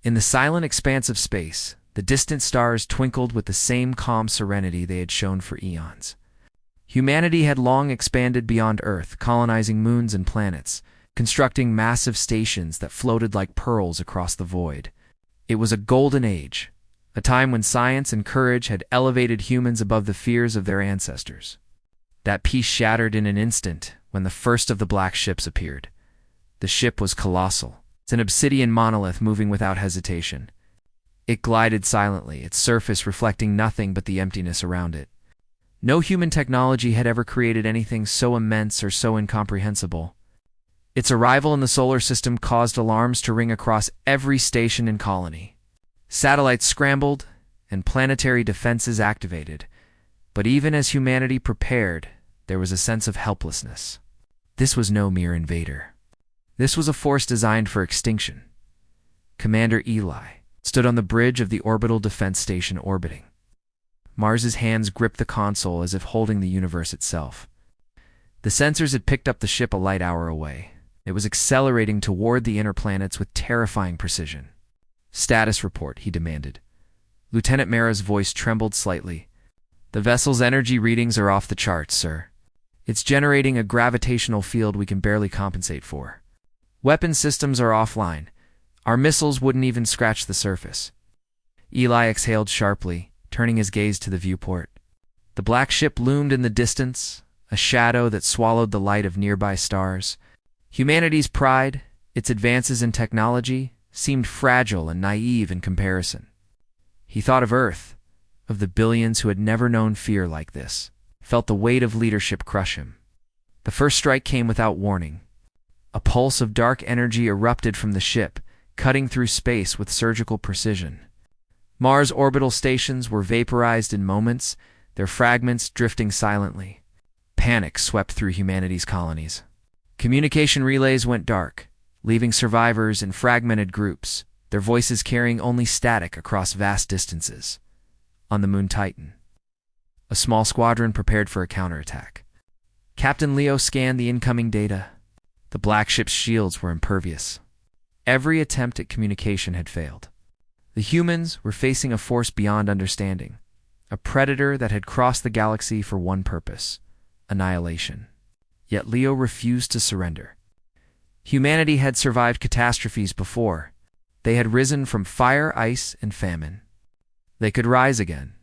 In the silent expanse of space, the distant stars twinkled with the same calm serenity they had shown for eons. Humanity had long expanded beyond Earth, colonizing moons and planets, constructing massive stations that floated like pearls across the void. It was a golden age, a time when science and courage had elevated humans above the fears of their ancestors. That peace shattered in an instant when the first of the black ships appeared. The ship was colossal. It's an obsidian monolith moving without hesitation. It glided silently, its surface reflecting nothing but the emptiness around it. No human technology had ever created anything so immense or so incomprehensible. Its arrival in the solar system caused alarms to ring across every station and colony. Satellites scrambled, and planetary defenses activated. But even as humanity prepared, there was a sense of helplessness. This was no mere invader. This was a force designed for extinction. Commander Eli stood on the bridge of the orbital defense station orbiting. Mars's hands gripped the console as if holding the universe itself. The sensors had picked up the ship a light hour away. It was accelerating toward the inner planets with terrifying precision. "Status report," he demanded. Lieutenant Mara's voice trembled slightly. "The vessel's energy readings are off the charts, sir. It's generating a gravitational field we can barely compensate for. Weapon systems are offline. Our missiles wouldn't even scratch the surface." Eli exhaled sharply, turning his gaze to the viewport. The black ship loomed in the distance, a shadow that swallowed the light of nearby stars. Humanity's pride, its advances in technology, seemed fragile and naive in comparison. He thought of Earth, of the billions who had never known fear like this, felt the weight of leadership crush him. The first strike came without warning. A pulse of dark energy erupted from the ship, cutting through space with surgical precision. Mars' orbital stations were vaporized in moments, their fragments drifting silently. Panic swept through humanity's colonies. Communication relays went dark, leaving survivors in fragmented groups, their voices carrying only static across vast distances. On the Moon Titan, a small squadron prepared for a counterattack. Captain Leo scanned the incoming data. The black ship's shields were impervious. Every attempt at communication had failed. The humans were facing a force beyond understanding, a predator that had crossed the galaxy for one purpose: annihilation. Yet Leo refused to surrender. Humanity had survived catastrophes before. They had risen from fire, ice, and famine. They could rise again.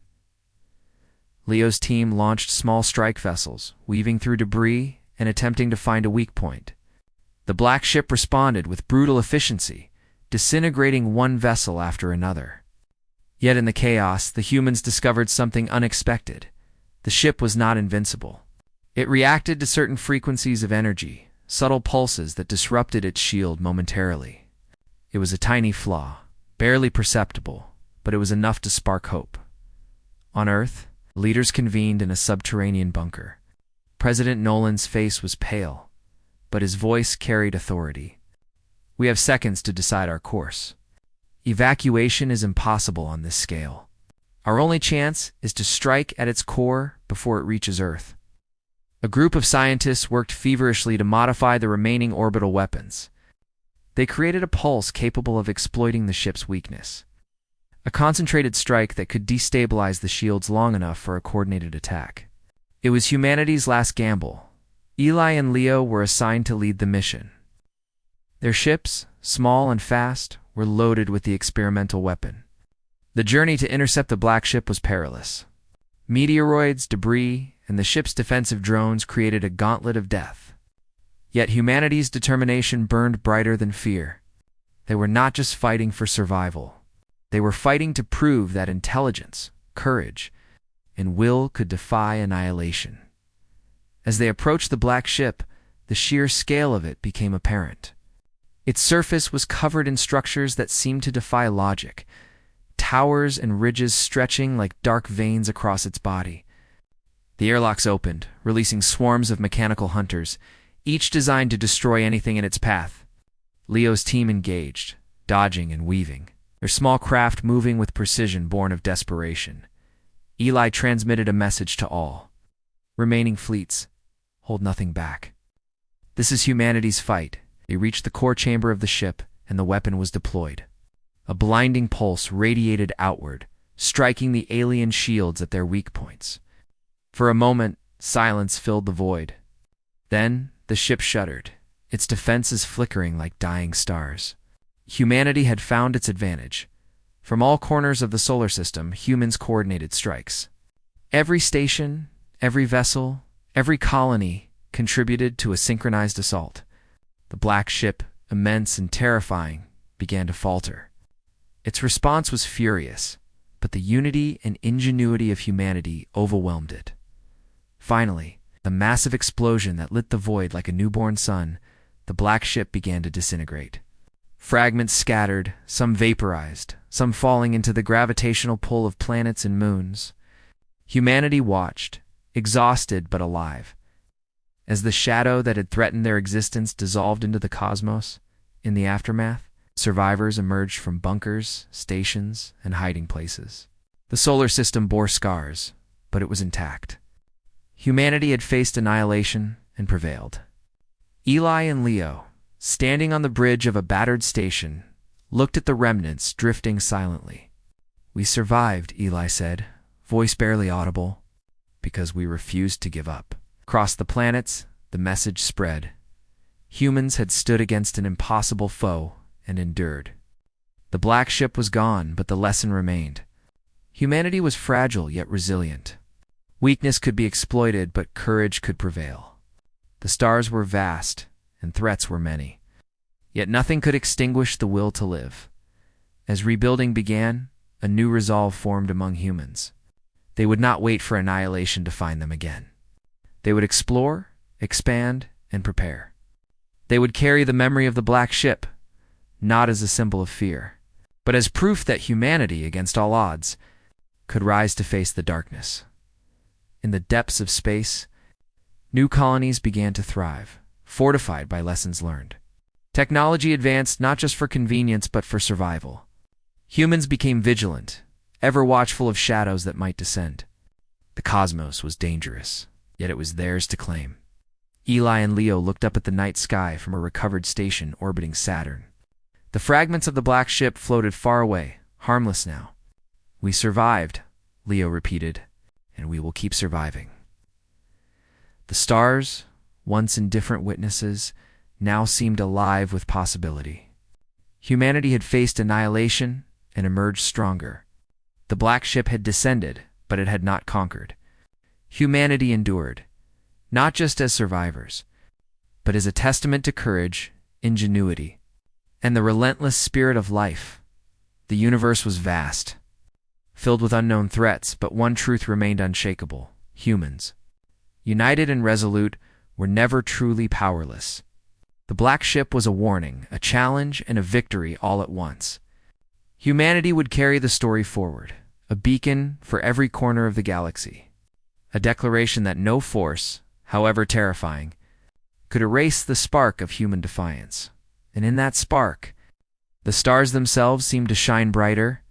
Leo's team launched small strike vessels, weaving through debris and attempting to find a weak point. The black ship responded with brutal efficiency, disintegrating one vessel after another. Yet in the chaos, the humans discovered something unexpected. The ship was not invincible. It reacted to certain frequencies of energy, subtle pulses that disrupted its shield momentarily. It was a tiny flaw, barely perceptible, but it was enough to spark hope. On Earth, leaders convened in a subterranean bunker. President Nolan's face was pale, but his voice carried authority. "We have seconds to decide our course. Evacuation is impossible on this scale. Our only chance is to strike at its core before it reaches Earth." A group of scientists worked feverishly to modify the remaining orbital weapons. They created a pulse capable of exploiting the ship's weakness. A concentrated strike that could destabilize the shields long enough for a coordinated attack. It was humanity's last gamble. Eli and Leo were assigned to lead the mission. Their ships, small and fast, were loaded with the experimental weapon. The journey to intercept the black ship was perilous. Meteoroids, debris, and the ship's defensive drones created a gauntlet of death. Yet humanity's determination burned brighter than fear. They were not just fighting for survival. They were fighting to prove that intelligence, courage, and will could defy annihilation. As they approached the black ship, the sheer scale of it became apparent. Its surface was covered in structures that seemed to defy logic, towers and ridges stretching like dark veins across its body. The airlocks opened, releasing swarms of mechanical hunters, each designed to destroy anything in its path. Leo's team engaged, dodging and weaving, their small craft moving with precision born of desperation. Eli transmitted a message to all. "Remaining fleets, hold nothing back. This is humanity's fight." They reached the core chamber of the ship, and the weapon was deployed. A blinding pulse radiated outward, striking the alien shields at their weak points. For a moment, silence filled the void. Then, the ship shuddered, its defenses flickering like dying stars. Humanity had found its advantage. From all corners of the solar system, humans coordinated strikes. Every station, every vessel, every colony contributed to a synchronized assault. The black ship, immense and terrifying, began to falter. Its response was furious, but the unity and ingenuity of humanity overwhelmed it. Finally, the massive explosion that lit the void like a newborn sun, the black ship began to disintegrate. Fragments scattered, some vaporized, some falling into the gravitational pull of planets and moons. Humanity watched, exhausted but alive. As the shadow that had threatened their existence dissolved into the cosmos, in the aftermath, survivors emerged from bunkers, stations, and hiding places. The solar system bore scars, but it was intact. Humanity had faced annihilation and prevailed. Eli and Leo, standing on the bridge of a battered station, looked at the remnants drifting silently. "We survived," Eli said, voice barely audible, "because we refused to give up." Across the planets, the message spread. Humans had stood against an impossible foe and endured. The black ship was gone, but the lesson remained. Humanity was fragile yet resilient. Weakness could be exploited, but courage could prevail. The stars were vast, and threats were many. Yet nothing could extinguish the will to live. As rebuilding began, a new resolve formed among humans. They would not wait for annihilation to find them again. They would explore, expand, and prepare. They would carry the memory of the black ship, not as a symbol of fear, but as proof that humanity, against all odds, could rise to face the darkness. In the depths of space, new colonies began to thrive, fortified by lessons learned. Technology advanced not just for convenience but for survival. Humans became vigilant, ever watchful of shadows that might descend. The cosmos was dangerous, yet it was theirs to claim. Eli and Leo looked up at the night sky from a recovered station orbiting Saturn. The fragments of the black ship floated far away, harmless now. "We survived," Leo repeated, "and we will keep surviving." The stars, once indifferent witnesses, now seemed alive with possibility. Humanity had faced annihilation and emerged stronger. The black ship had descended, but it had not conquered. Humanity endured, not just as survivors, but as a testament to courage, ingenuity, and the relentless spirit of life. The universe was vast, filled with unknown threats, but one truth remained unshakable: humans, united and resolute, were never truly powerless. The black ship was a warning, a challenge, and a victory all at once. Humanity would carry the story forward, a beacon for every corner of the galaxy, a declaration that no force, however terrifying, could erase the spark of human defiance. And in that spark, the stars themselves seemed to shine brighter,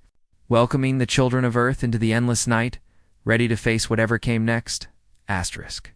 welcoming the children of Earth into the endless night, ready to face whatever came next. Asterisk.